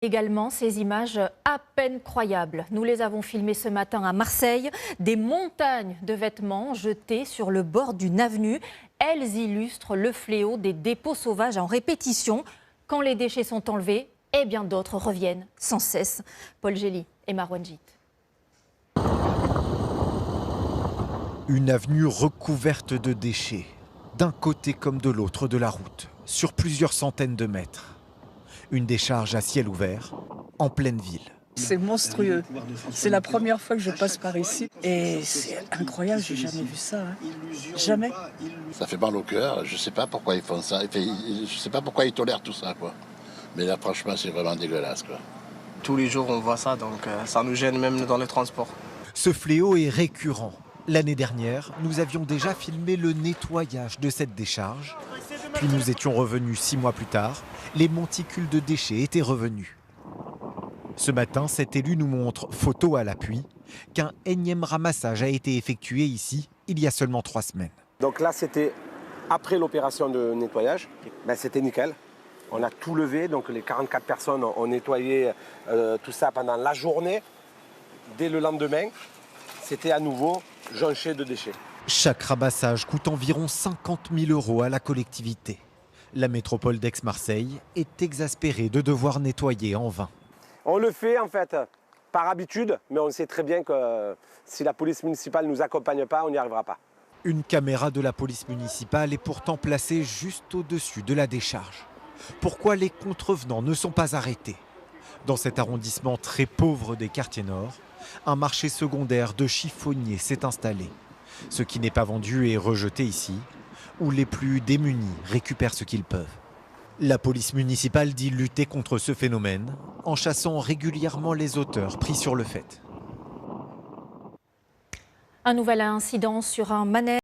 Également, ces images à peine croyables. Nous les avons filmées ce matin à Marseille. Des montagnes de vêtements jetés sur le bord d'une avenue. Elles illustrent le fléau des dépôts sauvages en répétition. Quand les déchets sont enlevés, et bien d'autres reviennent sans cesse. Paul Gély et Marouane Jit. Une avenue recouverte de déchets, d'un côté comme de l'autre de la route, sur plusieurs centaines de mètres. Une décharge à ciel ouvert, en pleine ville. C'est monstrueux. C'est la première fois que je passe par ici et c'est incroyable, j'ai jamais vu ça. Jamais. Ça fait mal au cœur, je sais pas pourquoi ils font ça, je sais pas pourquoi ils tolèrent tout ça, quoi. Mais là franchement c'est vraiment dégueulasse, quoi. Tous les jours on voit ça, donc ça nous gêne même dans les transports. Ce fléau est récurrent. L'année dernière, nous avions déjà filmé le nettoyage de cette décharge. Puis nous étions revenus 6 mois plus tard. Les monticules de déchets étaient revenus. Ce matin, cet élu nous montre, photo à l'appui, qu'un énième ramassage a été effectué ici il y a seulement 3 semaines. Donc là, c'était après l'opération de nettoyage. C'était nickel. On a tout levé, donc les 44 personnes ont nettoyé tout ça pendant la journée. Dès le lendemain, c'était à nouveau jonché de déchets. Chaque ramassage coûte environ 50 000 € à la collectivité. La métropole d'Aix-Marseille est exaspérée de devoir nettoyer en vain. On le fait en fait par habitude, mais on sait très bien que si la police municipale ne nous accompagne pas, on n'y arrivera pas. Une caméra de la police municipale est pourtant placée juste au-dessus de la décharge. Pourquoi les contrevenants ne sont pas arrêtés? Dans cet arrondissement très pauvre des quartiers nord, un marché secondaire de chiffonniers s'est installé. Ce qui n'est pas vendu est rejeté ici, où les plus démunis récupèrent ce qu'ils peuvent. La police municipale dit lutter contre ce phénomène en chassant régulièrement les auteurs pris sur le fait. Un nouvel incident sur un manège.